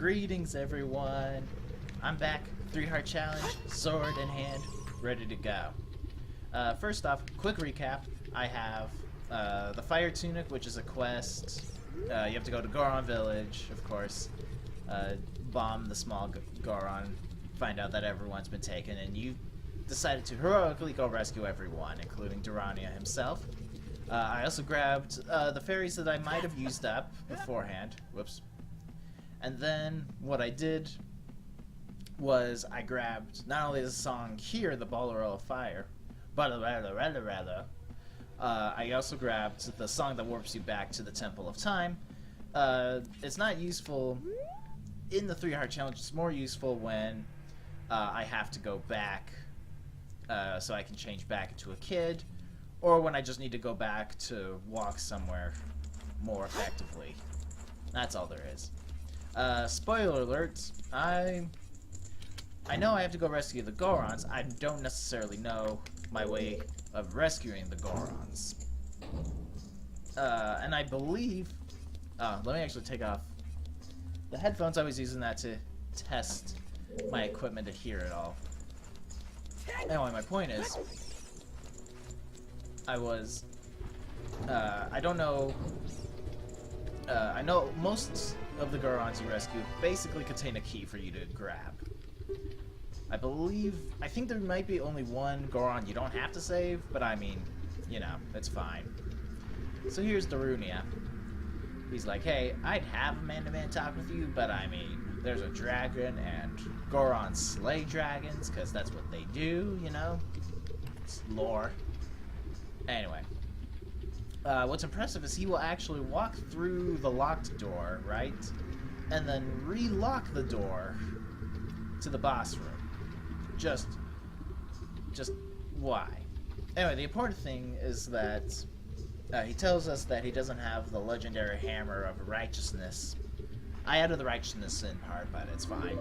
Greetings everyone! I'm back, 3-heart challenge, sword in hand, ready to go. First off, quick recap. I have the Fire Tunic, which is a quest. You have to go to Goron Village, of course, bomb the small Goron, find out that everyone's been taken, and you decided to heroically go rescue everyone, including Durania himself. I also grabbed the fairies that I might have used up beforehand. Whoops. And then what I did was I grabbed not only the song here, the Bolero of Fire, but I also grabbed the song that warps you back to the Temple of Time. It's not useful in the 3-heart challenge. It's more useful when I have to go back so I can change back into a kid, or when I just need to go back to walk somewhere more effectively. That's all there is. Spoiler alert, I know I have to go rescue the Gorons. I don't necessarily know my way of rescuing the Gorons. And I believe... let me actually take off the headphones. I was using that to test my equipment to hear it all. Anyway, my point is, I don't know... I know most of the Gorons you rescue basically contain a key for you to grab. I think there might be only one Goron you don't have to save, but I mean, you know, it's fine. So here's Durania. He's like, hey, I'd have a man-to-man talk with you, but I mean, there's a dragon, and Gorons slay dragons, because that's what they do, you know? It's lore. Anyway. What's impressive is he will actually walk through the locked door, right? And then relock the door to the boss room. Just why? Anyway, the important thing is that he tells us that he doesn't have the legendary hammer of righteousness. I added the righteousness in part, but it's fine.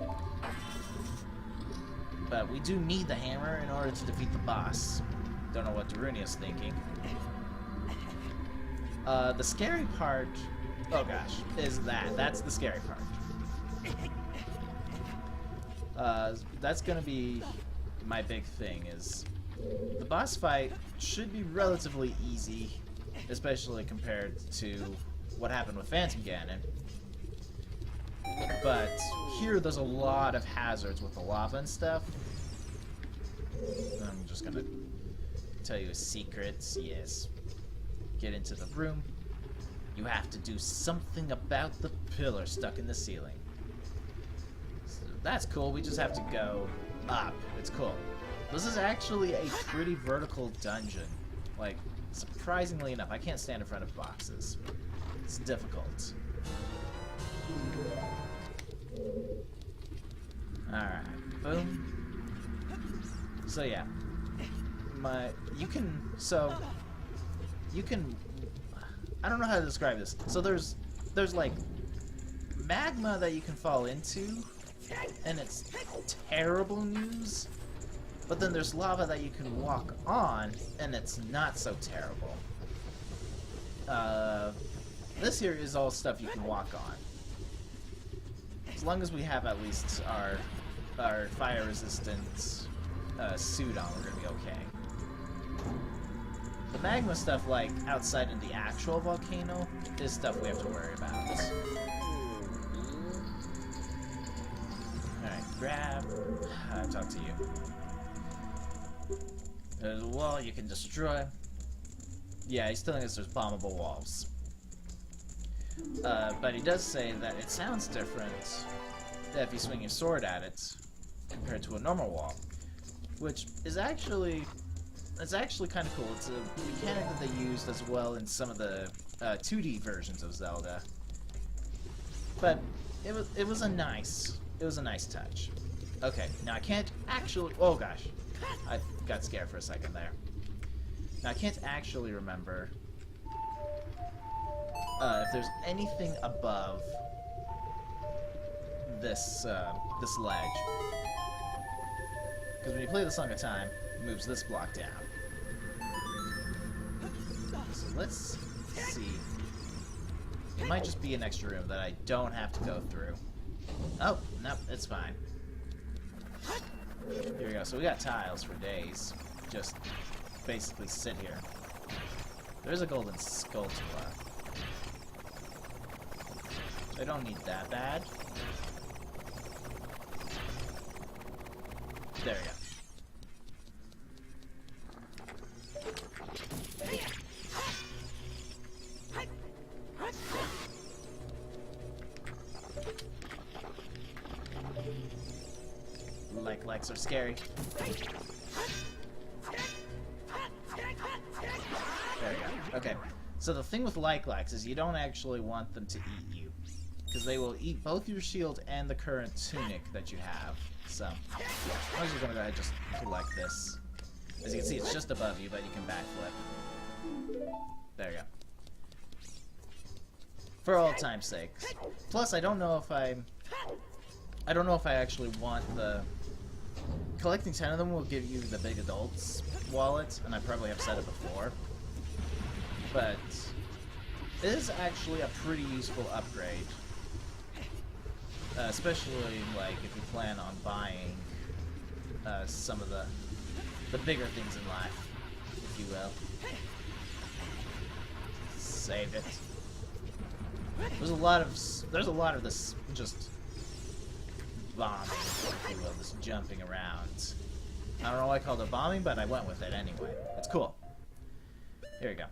But we do need the hammer in order to defeat the boss. Don't know what Durania's thinking. The scary part, oh gosh, is that's the scary part. That's gonna be my big thing, is the boss fight should be relatively easy, especially compared to what happened with Phantom Ganon. But here there's a lot of hazards with the lava and stuff. I'm just gonna tell you a secret, yes. Get into the room. You have to do something about the pillar stuck in the ceiling. So that's cool. We just have to go up. It's cool. This is actually a pretty vertical dungeon. Like, surprisingly enough, I can't stand in front of boxes. It's difficult. Alright. Boom. So yeah. You can, I don't know how to describe this. So there's like magma that you can fall into, and it's terrible news. But then there's lava that you can walk on, and it's not so terrible. This here is all stuff you can walk on. As long as we have at least our fire resistant suit on, we're gonna be okay. The magma stuff, like, outside in the actual volcano, is stuff we have to worry about. Alright, grab... talk to you. There's a wall you can destroy. Yeah, he's telling us there's bombable walls. But he does say that it sounds different if you swing your sword at it compared to a normal wall. Which is actually... It's actually kind of cool. It's a mechanic that they used as well in some of the 2D versions of Zelda. But it was a nice touch. Okay, now I can't actually. Oh gosh, I got scared for a second there. Now I can't actually remember if there's anything above this this ledge. Because when you play the Song of Time, it moves this block down. So let's see It might just be an extra room that I don't have to go through. Oh, no, it's fine. Here we go. So we got tiles for days. Just basically sit here. There's a golden skull to I don't need that bad. There we go. Likes are scary. There we go. Okay. So the thing with likes is you don't actually want them to eat you, because they will eat both your shield and the current tunic that you have. So I'm just gonna go ahead and just collect this. As you can see, it's just above you, but you can backflip. There you go. For all time's sake. Plus, I don't know if I actually want the. Collecting 10 of them will give you the big adults wallet, and I probably have said it before. But it is actually a pretty useful upgrade. Especially like if you plan on buying some of the bigger things in life, if you will. Saved it. There's a lot of this just bombing, if you will, this jumping around. I don't know why I called it bombing, but I went with it anyway. It's cool. Here we go.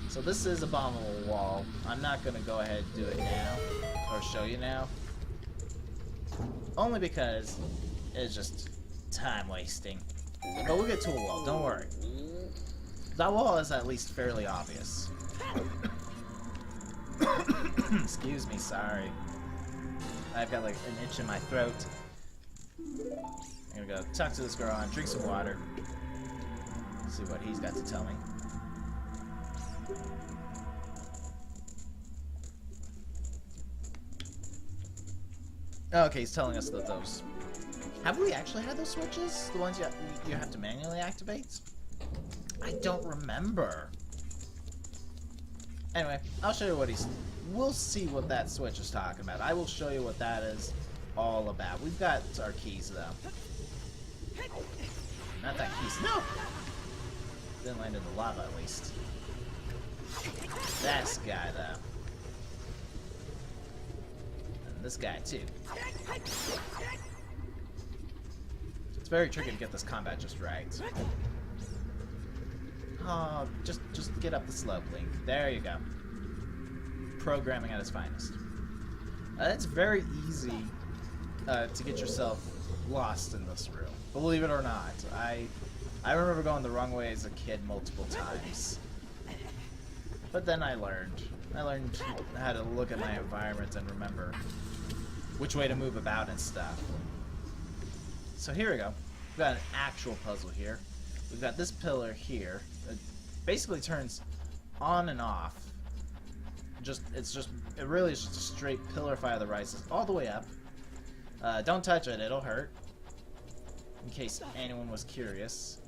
So this is a bombable wall. I'm not gonna go ahead and do it now, or show you now. Only because it's just time wasting. But we'll get to a wall, don't worry. That wall is at least fairly obvious. Excuse me, sorry. I've got like an itch in my throat. I'm gonna go talk to this girl and drink some water. See what he's got to tell me. Okay, he's telling us that those... Have we actually had those switches? The ones you have to manually activate? I don't remember. Anyway, I'll show you what he's... We'll see what that switch is talking about. I will show you what that is all about. We've got our keys, though. Not that keys. No! Didn't land in the lava, at least. This guy, though. And this guy, too. It's very tricky to get this combat just right. Oh, just get up the slope, Link. There you go. Programming at its finest. It's very easy to get yourself lost in this room. Believe it or not. I remember going the wrong way as a kid multiple times. But then I learned. I learned how to look at my environment and remember which way to move about and stuff. So here we go. We've got an actual puzzle here. We've got this pillar here. It basically turns on and off. It really is just a straight pillar fire that rises all the way up. Don't touch it, it'll hurt. In case anyone was curious.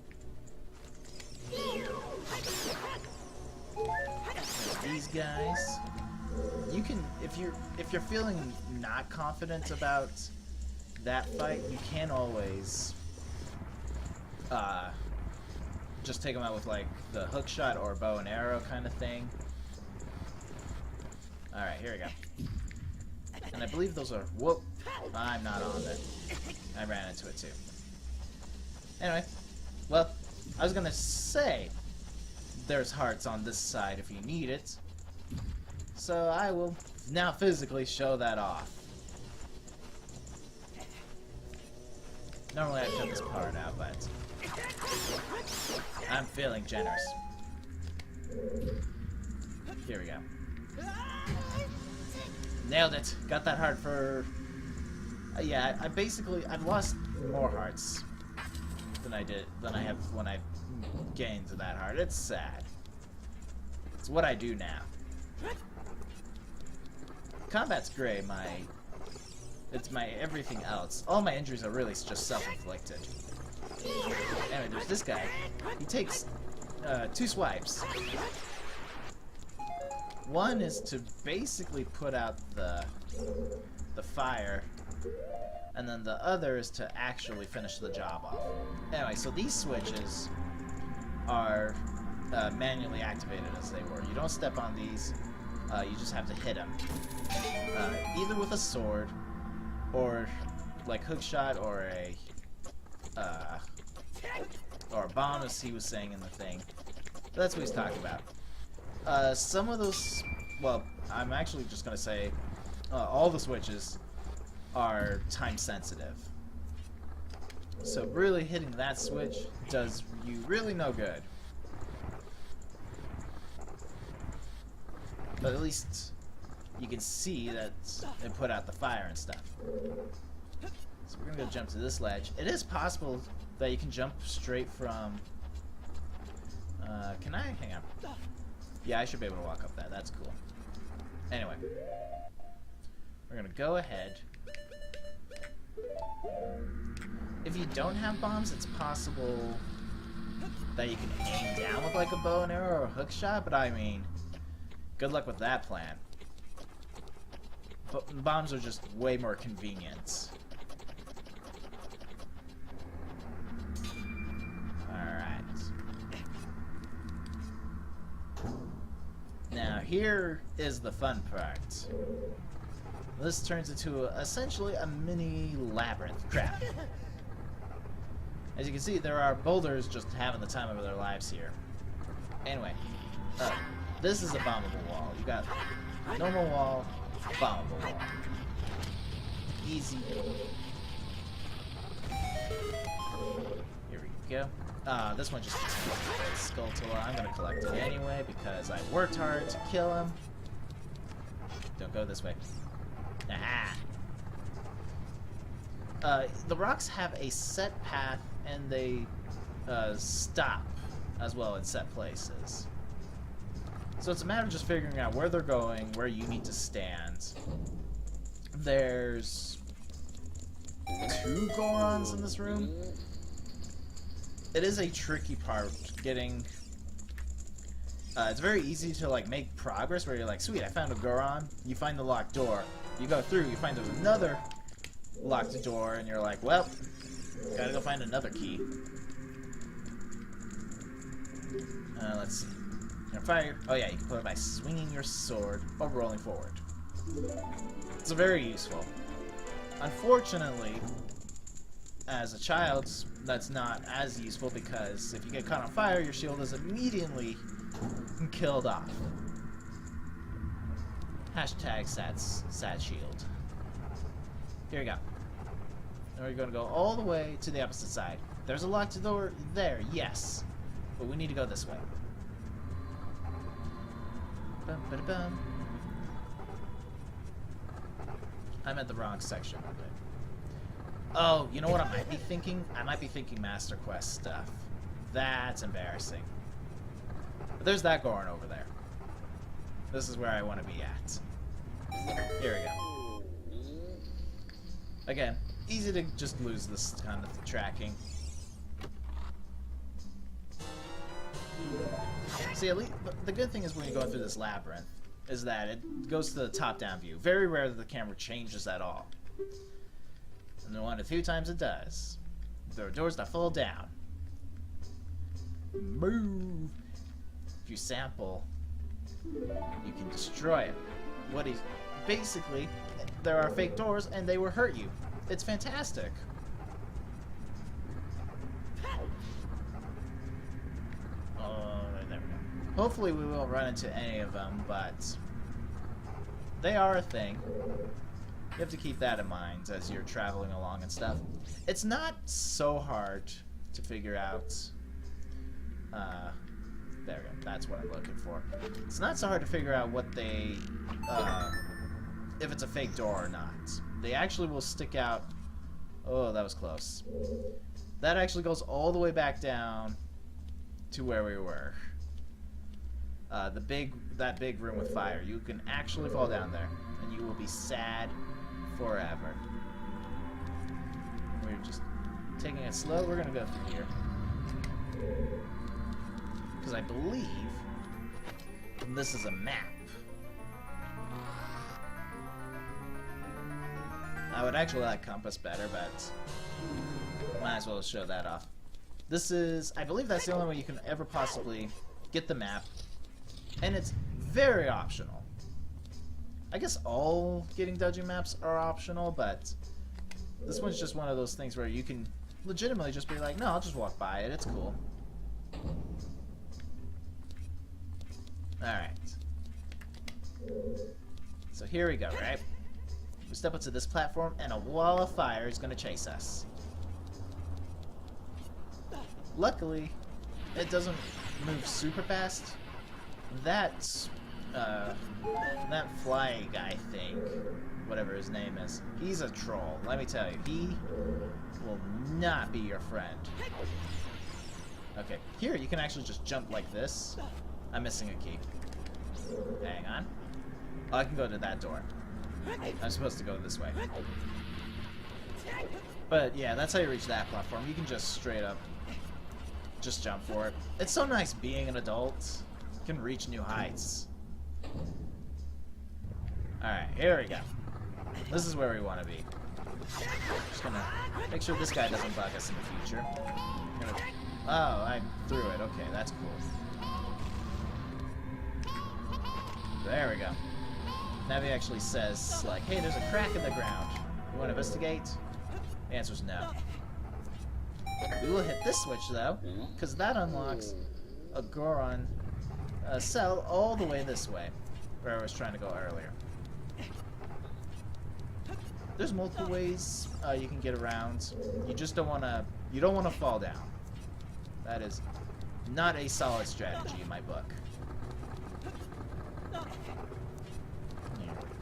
These guys. You can, if you're feeling not confident about that fight, you can always just take them out with like the hook shot or bow and arrow kind of thing. Alright, here we go. And I believe those are... Whoop! I'm not on it. I ran into it too. Anyway, well, I was gonna say there's hearts on this side if you need it. So I will now physically show that off. Normally I'd cut this part out, but I'm feeling generous. Here we go. Nailed it. Got that heart for... yeah, I've lost more hearts than I have when I gained that heart. It's sad. It's what I do now. Combat's great. It's my everything else. All my injuries are really just self-inflicted. Anyway, there's this guy. He takes 2 swipes. One is to basically put out the fire, and then the other is to actually finish the job off. Anyway, so these switches are manually activated as they were. You don't step on these, you just have to hit them. Either with a sword, or like hookshot, or a bomb, as he was saying in the thing. That's what he's talking about. Some of those, well, I'm actually just going to say all the switches are time sensitive. So really hitting that switch does you really no good. But at least you can see that it put out the fire and stuff. So we're going to go jump to this ledge. It is possible that you can jump straight from... can I? Hang on. Yeah, I should be able to walk up that. That's cool. Anyway. We're going to go ahead. If you don't have bombs, it's possible that you can aim down with like a bow and arrow or a hook shot, but I mean, good luck with that plan. But bombs are just way more convenient. Now here is the fun part. This turns into essentially a mini labyrinth. Crap. As you can see, there are boulders just having the time of their lives here. Anyway, this is a bombable wall. You got normal wall, bombable wall. Easy. Here we go. This one just Skulltula. I'm gonna collect it anyway because I worked hard to kill him. Don't go this way. Aha! The rocks have a set path and they stop as well in set places. So it's a matter of just figuring out where they're going, where you need to stand. There's 2 Gorons in this room. It is a tricky part getting... it's very easy to like make progress where you're like, sweet, I found a Goron. You find the locked door. You go through, you find there's another locked door, and you're like, well, gotta go find another key. Let's see. Fire. Oh yeah, you can put it by swinging your sword or rolling forward. It's very useful. Unfortunately, as a child, that's not as useful because if you get caught on fire, your shield is immediately killed off. Hashtag sad shield. Here we go. Now we're going to go all the way to the opposite side. There's a locked door there, yes. But we need to go this way. Bum, ba, da, bum. I'm at the wrong section of it. Oh, you know what I might be thinking? I might be thinking Master Quest stuff. That's embarrassing. But there's that Goron over there. This is where I want to be at. Here we go. Again, easy to just lose this kind of tracking. See, at least, but the good thing is when you go through this labyrinth is that it goes to the top-down view. Very rare that the camera changes at all. And the 1 to 2 times it does. There are doors that fall down. Move. If you sample, you can destroy it. What is basically, there are fake doors and they will hurt you. It's fantastic. There we go. Hopefully we won't run into any of them, but they are a thing. You have to keep that in mind as you're traveling along and stuff. It's not so hard to figure out. There we go. That's what I'm looking for. It's not so hard to figure out what they, if it's a fake door or not. They actually will stick out. Oh, that was close. That actually goes all the way back down to where we were. That big room with fire. You can actually fall down there, and you will be sad forever. We're just taking it slow. We're gonna go through here because I believe this is a map. I would actually like Compass better, but might as well show that off. This is, I believe that's the only way you can ever possibly get the map, and it's very optional. I guess all getting dungeon maps are optional, but this one's just one of those things where you can legitimately just be like, no, I'll just walk by it, it's cool. Alright. So here we go, right? We step up to this platform, and a wall of fire is going to chase us. Luckily, it doesn't move super fast. That fly guy thing, whatever his name is, he's a troll. Let me tell you, he will not be your friend. Okay, here you can actually just jump like this. I'm missing a key. Hang on. Oh, I can go to that door. I'm supposed to go this way. But yeah, that's how you reach that platform. You can just straight up just jump for it. It's so nice being an adult. You can reach new heights. Alright, here we go. This is where we want to be. Just gonna make sure this guy doesn't bug us in the future. Oh, I threw it. Okay, that's cool. There we go. Navi actually says, like, hey, there's a crack in the ground. You want to investigate? The answer's no. We will hit this switch, though, because that unlocks a Goron cell all the way this way, where I was trying to go earlier. There's multiple ways you can get around. You just don't want to. You don't want to fall down. That is not a solid strategy in my book. Here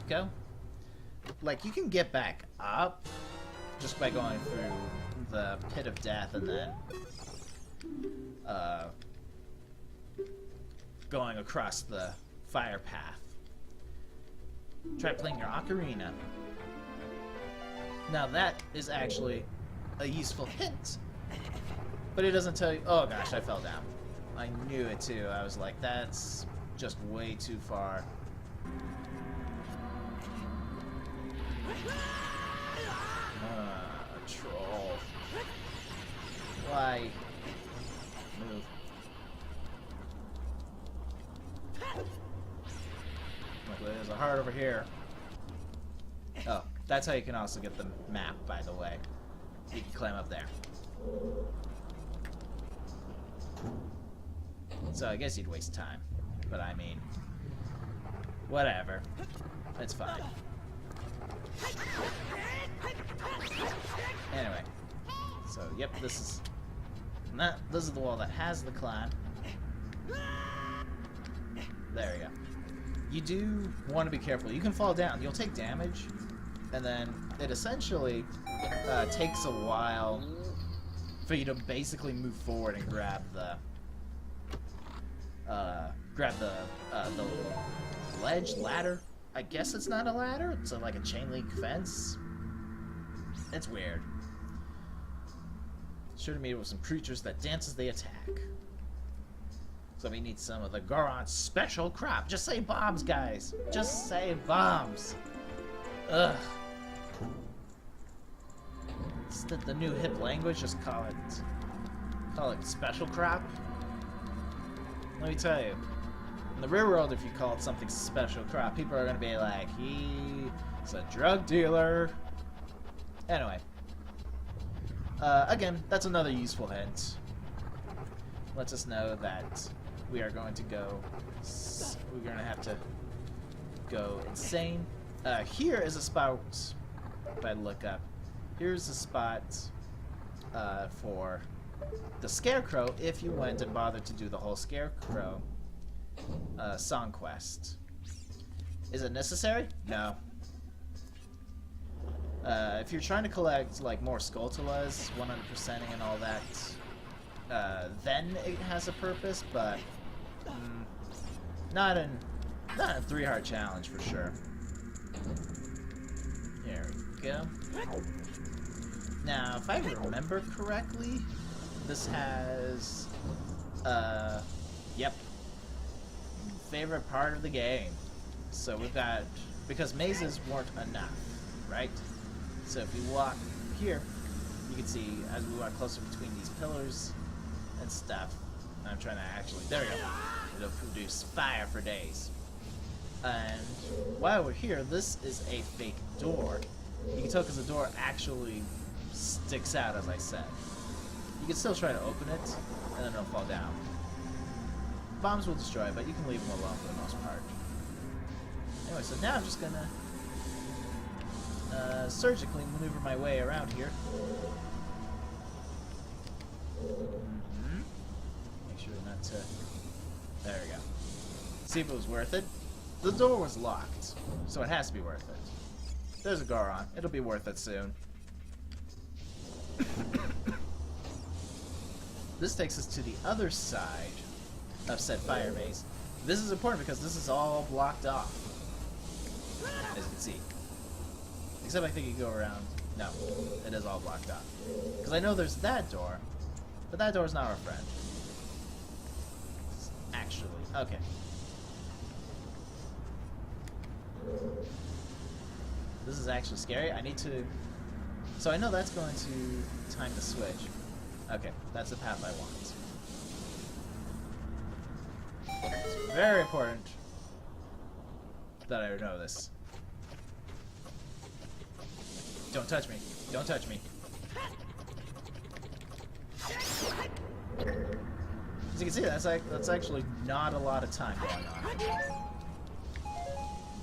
we go. Like, you can get back up just by going through the pit of death and then going across the fire path. Try playing your ocarina. Now that is actually a useful hint, but it doesn't tell you. Oh gosh, I fell down. I knew it too. I was like, that's just way too far. A troll. Why? Move. Luckily, there's a heart over here. Oh, that's how you can also get the map, by the way. You can climb up there. So I guess you'd waste time. But I mean, whatever. It's fine. Anyway. So, yep, this is the wall that has the climb. There we go. You do want to be careful. You can fall down. You'll take damage, and then it essentially takes a while for you to basically move forward and grab the ladder. I guess it's not a ladder. It's like a chain link fence. It's weird. Sure to meet with some creatures that dance as they attack. So we need some of the Goron's special crop. Just say bombs, guys. Just say bombs. Ugh. It's the new hip language. Just call it special crop. Let me tell you, in the real world, if you call it something special crop, people are gonna be like, he's a drug dealer. Anyway. Again, that's another useful hint. Lets us know that we are going to go. We're going to have to go insane. Here is a spot. If I look up, here's a spot for the Scarecrow. If you went and bothered to do the whole Scarecrow song quest, is it necessary? No. If you're trying to collect like more Skulltulas, 100%ing and all that, then it has a purpose, but not in 3-heart challenge for sure. Here we go. Now, if I remember correctly, this has yep, favorite part of the game. So we've got, because mazes weren't enough, right? So if we walk here, you can see as we walk closer between these pillars and stuff. I'm trying to actually, there we go. It'll produce fire for days. And while we're here, this is a fake door. You can tell because the door actually sticks out, as I said. You can still try to open it, and then it'll fall down. Bombs will destroy it, but you can leave them alone for the most part. Anyway, so now I'm just gonna surgically maneuver my way around here. Make sure not to... There we go. See if it was worth it. The door was locked, so it has to be worth it. There's a Goron. It'll be worth it soon. This takes us to the other side of said fire maze. This is important because this is all blocked off, as you can see. Except I think you go around. No, it is all blocked off. Because I know there's that door, but that door's not our friend. Actually, okay. This is actually scary. I need to... So I know that's going to time the switch. Okay, that's the path I want. It's very important that I know this. Don't touch me. Don't touch me. As you can see, that's actually not a lot of time going on.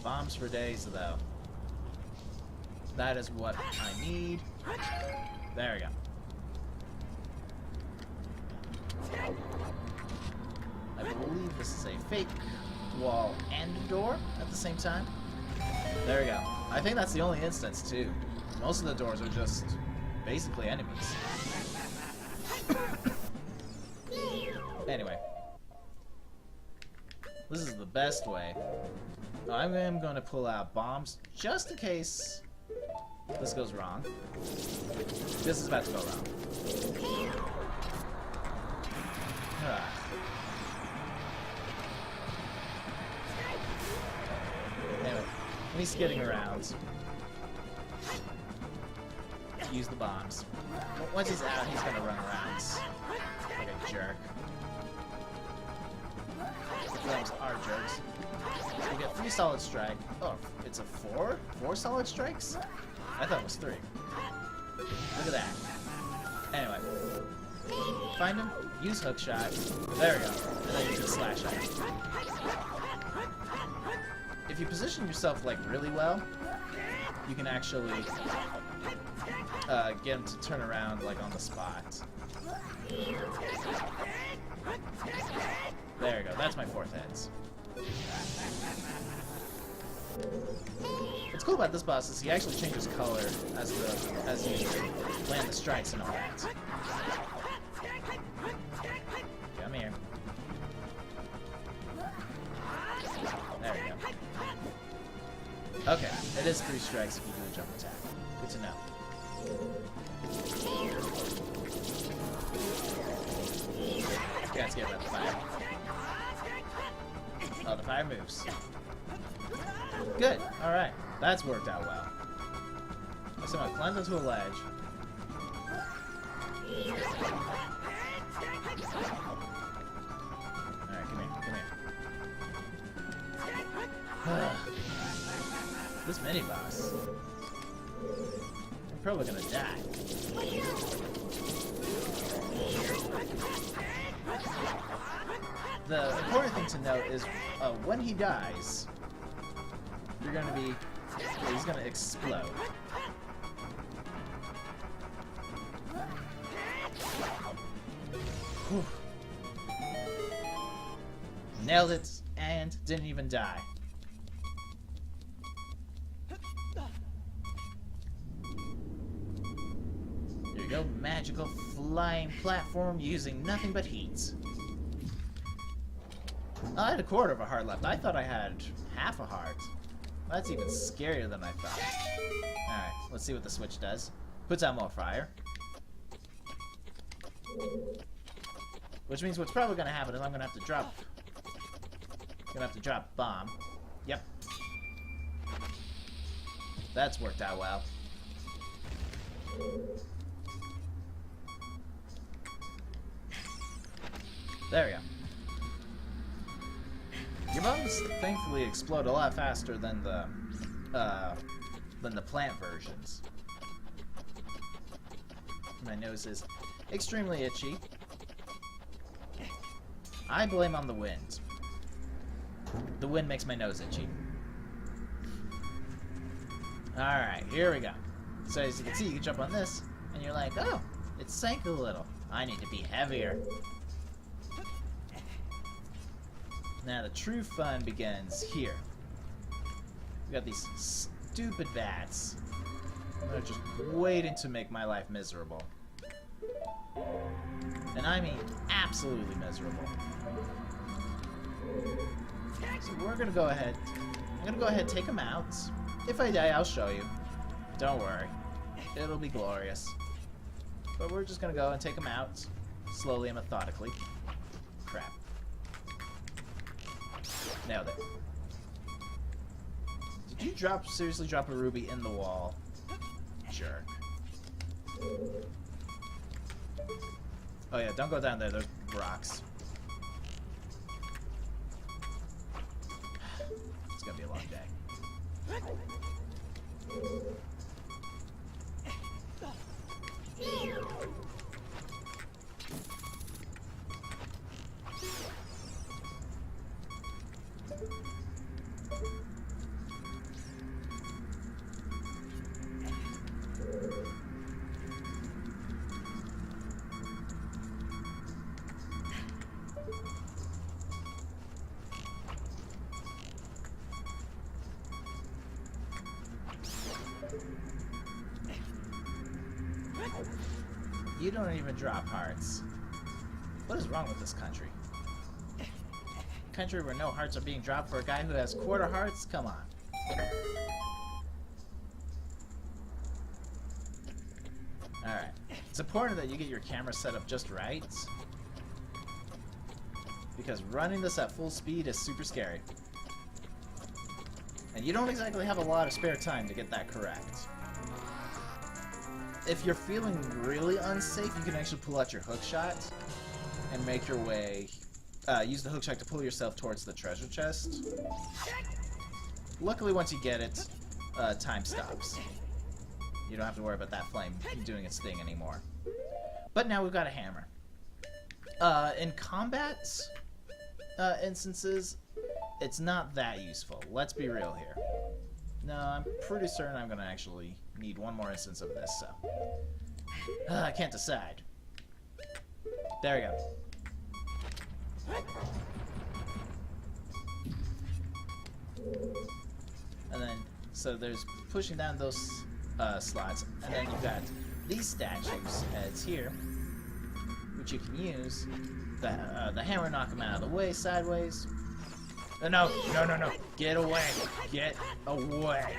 Bombs for days, though. That is what I need. There we go. I believe this is a fake wall and door at the same time. There we go. I think that's the only instance, too. Most of the doors are just basically enemies. Anyway. This is the best way. I'm going to pull out bombs just in case this goes wrong. This is about to go wrong. Anyway, when he's skidding around, use the bombs. Once he's out, he's gonna run around like a jerk. The flames are jerks. We get 3 solid strike. Oh, it's a 4? 4 solid strikes? I thought it was 3. Look at that. Anyway. Find him, use hook shot. There we go. And then you can slash at him. If you position yourself like really well, you can actually get him to turn around like on the spot. There you go. That's my 4th hit. What's cool about this boss is he actually changes color as you land the strikes and all that. Come here. There we go. Okay, it is 3 strikes if you do a jump attack. Good to know. You guys get about the fire. Oh, the fire moves. Good. Alright. That's worked out well. So I'm gonna climb into a ledge. Alright, come here. Come here. This mini-boss. I'm probably gonna die. The important thing to note is when he dies, you're gonna be... he's gonna explode. Whew. Nailed it, and didn't even die. There you go, magical flying platform using nothing but heat. I had a quarter of a heart left. I thought I had half a heart. That's even scarier than I thought. Alright, let's see what the switch does. Puts out more fire. Which means what's probably gonna happen is I'm gonna have to drop... bomb. Yep. That's worked out well. There we go. Your bombs thankfully explode a lot faster than the plant versions. My nose is extremely itchy. I blame on the wind. The wind makes my nose itchy. Alright, here we go. So as you can see, you can jump on this, and you're like, oh, it sank a little. I need to be heavier. Now the true fun begins here. We got these stupid bats. They're just waiting to make my life miserable. And I mean absolutely miserable. So we're gonna go ahead. I'm gonna go ahead and take them out. If I die, I'll show you. Don't worry. It'll be glorious. But we're just gonna go and take them out. Slowly and methodically. Crap. Nailed it. Did you seriously drop a ruby in the wall? Jerk. Oh yeah, don't go down there, there's rocks. It's gonna be a long day. You don't even drop hearts. What is wrong with this country? Country where no hearts are being dropped for a guy who has quarter hearts? Come on. Alright. It's important that you get your camera set up just right. Because running this at full speed is super scary. And you don't exactly have a lot of spare time to get that correct. If you're feeling really unsafe, you can actually pull out your hook shot and make your way, use the hook shot to pull yourself towards the treasure chest. Luckily, once you get it, time stops. You don't have to worry about that flame doing its thing anymore. But now we've got a hammer. In combat instances, it's not that useful. Let's be real here. No, I'm pretty certain I'm gonna actually need one more instance of this, so. I can't decide. There we go. And then, so there's pushing down those slots, and then you've got these statues heads here, which you can use. The hammer knock them out of the way, sideways. No, no, no, no. Get away. Get away.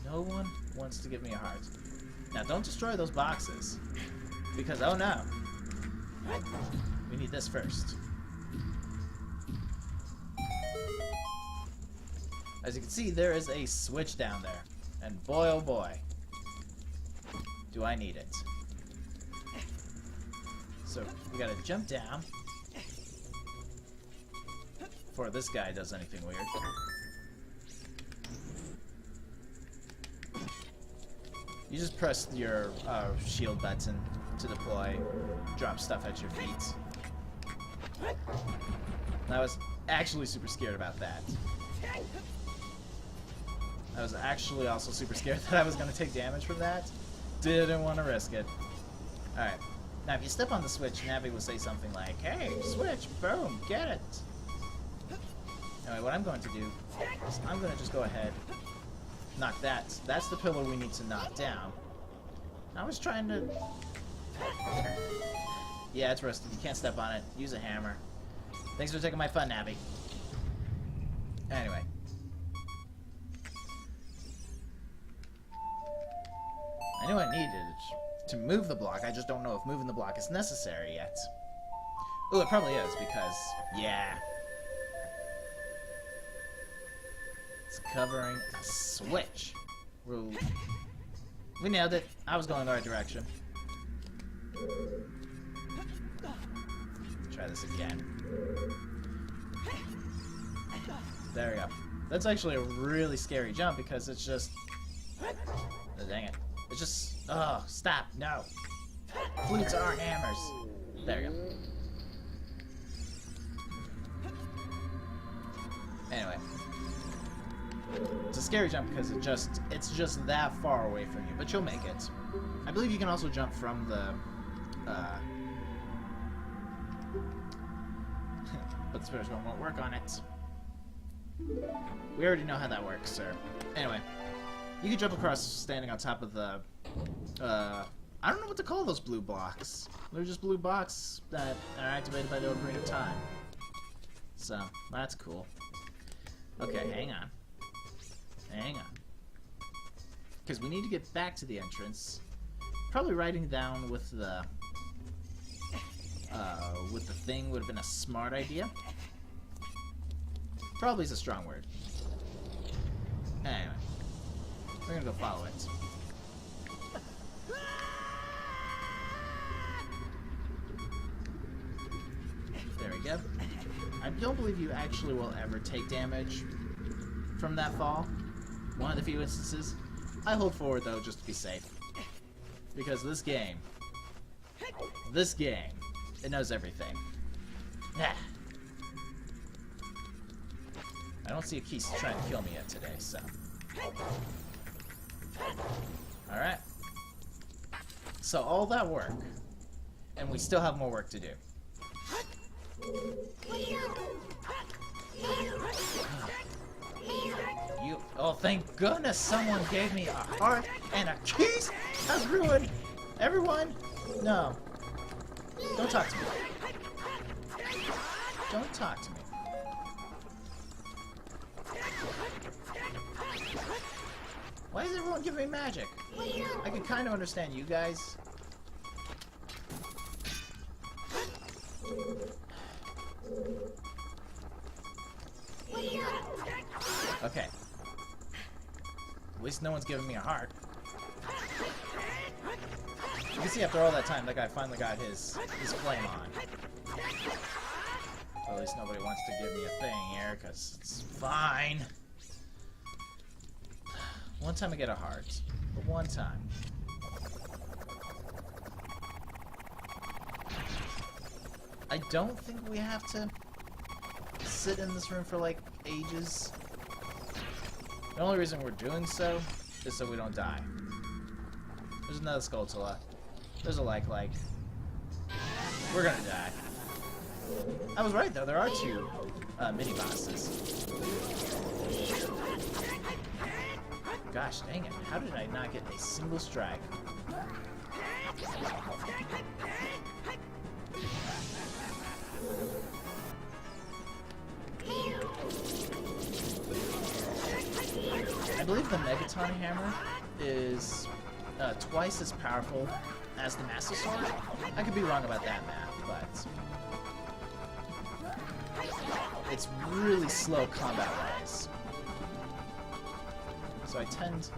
No one wants to give me a heart. Now, don't destroy those boxes. Because, oh no. We need this first. As you can see, there is a switch down there. And boy, oh boy. Do I need it. So, we gotta jump down. Before this guy does anything weird. You just press your shield button to deploy, drop stuff at your feet. And I was actually super scared about that. I was actually also super scared that I was going to take damage from that. Didn't want to risk it. Alright. Now if you step on the switch, Navi will say something like, hey, switch, boom, get it. Anyway, what I'm going to do is I'm going to just go ahead, knock that. That's the pillar we need to knock down. I was trying to... Yeah, it's rusted. You can't step on it. Use a hammer. Thanks for taking my fun, Navi. Anyway. I knew I needed to move the block. I just don't know if moving the block is necessary yet. Oh, it probably is because, yeah. It's covering a switch. We nailed it. I was going the right direction. Try this again. There we go. That's actually a really scary jump because it's just... Oh, dang it. It's just... Oh, stop. No. Flutes are hammers. There we go. Anyway. It's a scary jump because it's just that far away from you, but you'll make it. I believe you can also jump from the... but the spirit won't work on it. We already know how that works, sir. Anyway, you can jump across standing on top of the... I don't know what to call those blue blocks. They're just blue blocks that are activated by the Ocarina of Time. So, that's cool. Okay, hang on. Hang on. Because we need to get back to the entrance. Probably writing down with the thing would have been a smart idea. Probably is a strong word. Anyway. We're gonna go follow it. There we go. I don't believe you actually will ever take damage from that fall. One of the few instances. I hold forward though, just to be safe. Because this game, it knows everything. Yeah. I don't see a key trying to kill me yet today, so. Alright. So all that work, and we still have more work to do. Oh, thank goodness someone gave me a heart and a keys. That's ruined. Everyone, no. Don't talk to me. Don't talk to me. Why is everyone giving me magic? I can kind of understand you guys. Okay. At least no one's giving me a heart. You can see after all that time, that guy finally got his flame on. Well, at least nobody wants to give me a thing here, because it's fine. One time I get a heart. But one time. I don't think we have to sit in this room for, like, ages. The only reason we're doing so is so we don't die. There's another Skulltula. There's a like. We're gonna die. I was right, though. There are two mini-bosses. Gosh dang it. How did I not get a single strike? I believe the Megaton Hammer is twice as powerful as the Master Sword. I could be wrong about that math, but it's really slow combat-wise. So I tend...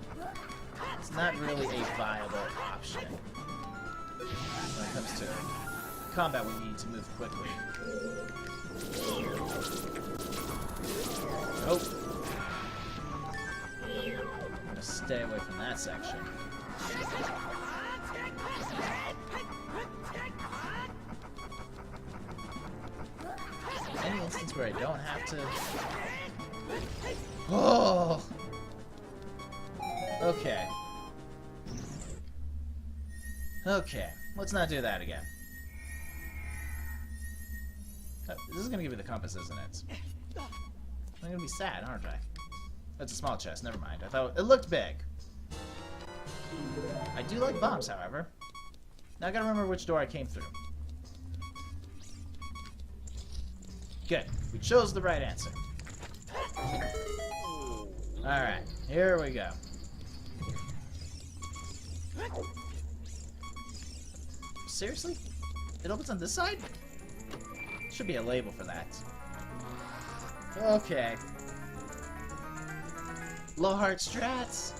It's not really a viable option when it comes to combat when you need to move quickly. Nope. I'm gonna stay away from that section. Any instance where I don't have to... Oh! Okay. Okay. Let's not do that again. Oh, this is gonna give me the compass, isn't it? I'm gonna be sad, aren't I? That's a small chest, never mind. I thought it looked big. I do like bombs, however. Now I gotta remember which door I came through. Good. We chose the right answer. Alright, here we go. Seriously? It opens on this side? Should be a label for that. Okay. Low heart strats!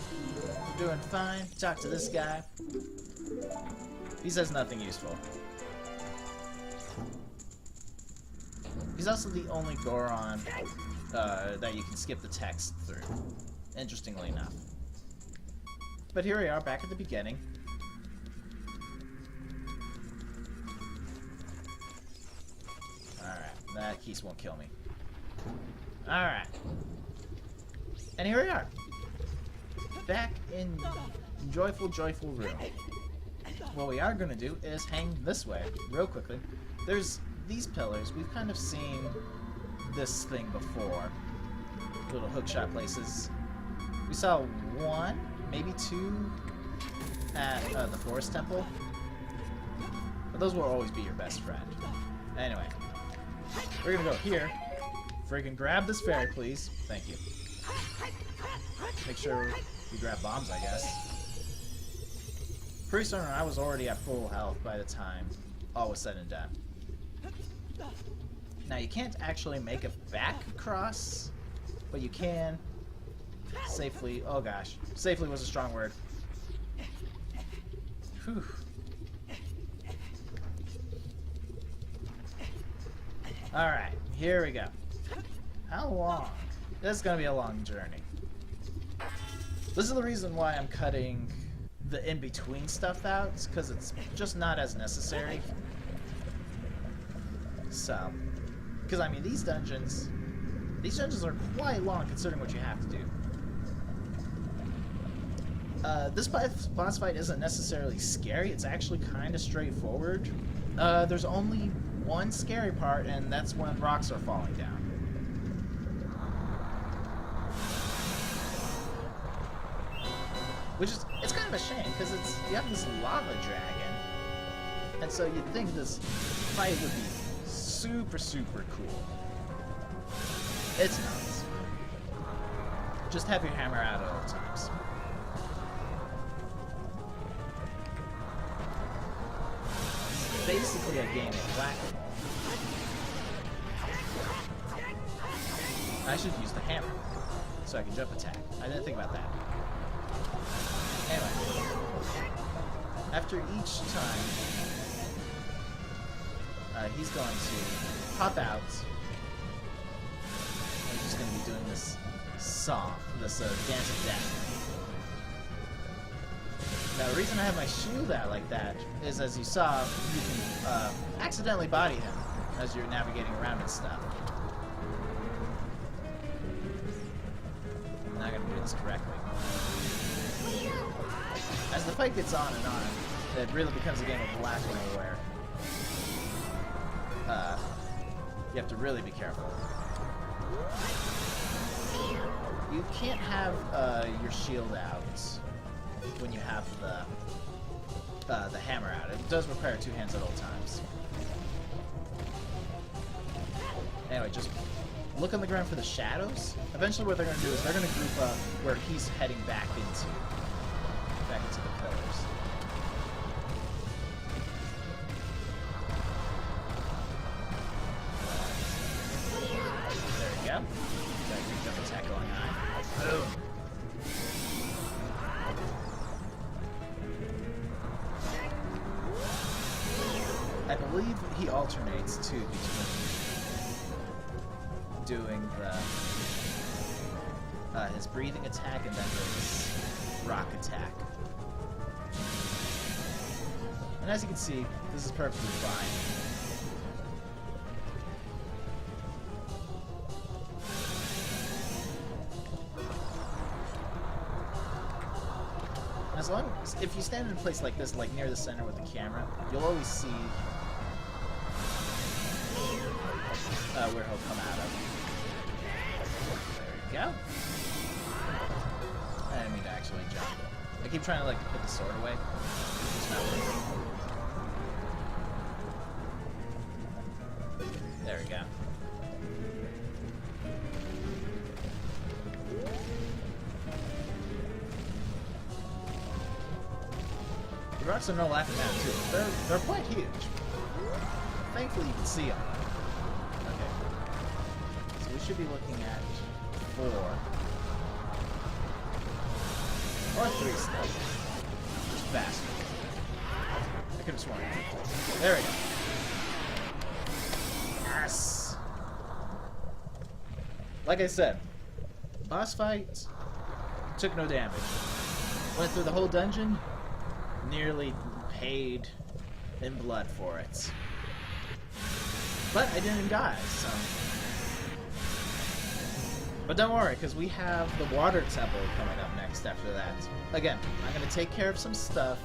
We're doing fine. Talk to this guy. He says nothing useful. He's also the only Goron that you can skip the text through, interestingly enough. But here we are, back at the beginning. Alright, that Keese won't kill me. Alright. And here we are. Back in joyful, joyful room. What we are going to do is hang this way, real quickly. There's these pillars. We've kind of seen this thing before. Little hookshot places. We saw one, maybe two at the Forest Temple. But those will always be your best friend. Anyway, we're going to go here. Freaking grab this fairy, please. Thank you. Make sure you grab bombs, I guess. Pretty certain I was already at full health by the time all was said and done. Now, you can't actually make it back across, but you can safely... Oh gosh. Safely was a strong word. Whew. Alright, here we go. How long? This is gonna be a long journey. This is the reason why I'm cutting the in-between stuff out, because it's just not as necessary. So, because I mean, these dungeons are quite long considering what you have to do. This boss fight isn't necessarily scary, it's actually kind of straightforward. There's only one scary part, and that's when rocks are falling down. Which is, it's kind of a shame, because you have this lava dragon, and so you'd think this fight would be super, super cool. It's not. Just have your hammer out at all times. It's basically a game of whack-a-mole. I should use the hammer, so I can jump attack. I didn't think about that. Anyway, after each time, he's going to pop out. He's just going to be doing this song, this dance of death. Now, the reason I have my shield out like that is, as you saw, you can accidentally body him as you're navigating around and stuff. I'm not going to do this correctly. As the fight gets on and on, it really becomes a game of whack-a-mole where you have to really be careful. You can't have your shield out when you have the hammer out. It does require two hands at all times. Anyway, just look on the ground for the shadows. Eventually what they're going to do is they're going to group up where he's heading back into the pillars. There we go. Got a big jump attack going on. Boom. I believe he alternates too between doing his breathing attack and then his rock attack. And as you can see, this is perfectly fine. As long as, if you stand in a place like this, like near the center with the camera, you'll always see where he'll come out of. There we go. I didn't mean to actually jump. I keep trying to like put the sword away. It's not working. There we go. The rocks are no laughing matter too. They're quite huge. Thankfully you can see them. Okay. So we should be looking at 4. Or 3 still. Just faster. I could have sworn. There we go. Yes! Like I said, boss fight took no damage. Went through the whole dungeon, nearly paid in blood for it. But I didn't die, so... But don't worry, because we have the water temple coming up next after that. Again, I'm going to take care of some stuff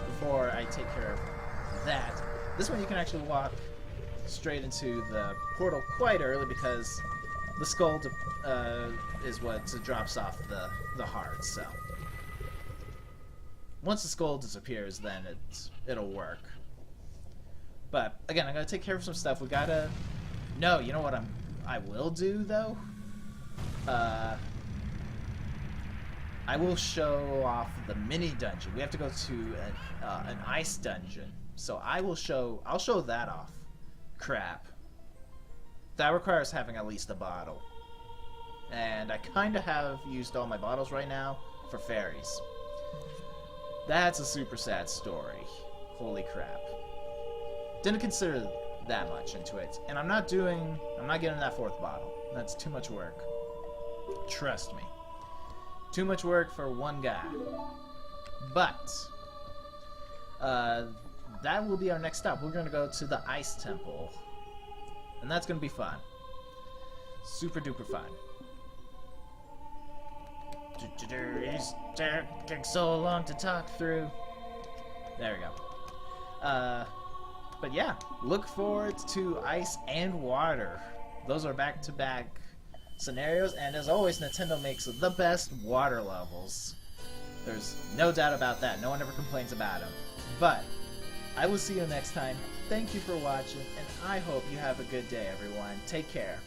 before I take care of that. This one you can actually walk straight into the portal quite early because the skull is what drops off the heart, so... Once the skull disappears, then it'll work. But, again, I'm going to take care of some stuff. We gotta... No, you know what I will do, though? I will show off the mini dungeon. We have to go to an ice dungeon. So I'll show that off. Crap. That requires having at least a bottle. And I kind of have used all my bottles right now for fairies. That's a super sad story. Holy crap. Didn't consider that much into it. And I'm not getting that 4th bottle. That's too much work. Trust me. Too much work for one guy. But that will be our next stop. We're going to go to the Ice Temple. And that's going to be fun. Super duper fun. It's taking so long to talk through. There we go. But yeah, look forward to Ice and Water. Those are back-to-back scenarios, and as always, Nintendo makes the best water levels. There's no doubt about that. No one ever complains about them. But I will see you next time. Thank you for watching, and I hope you have a good day, everyone. Take care.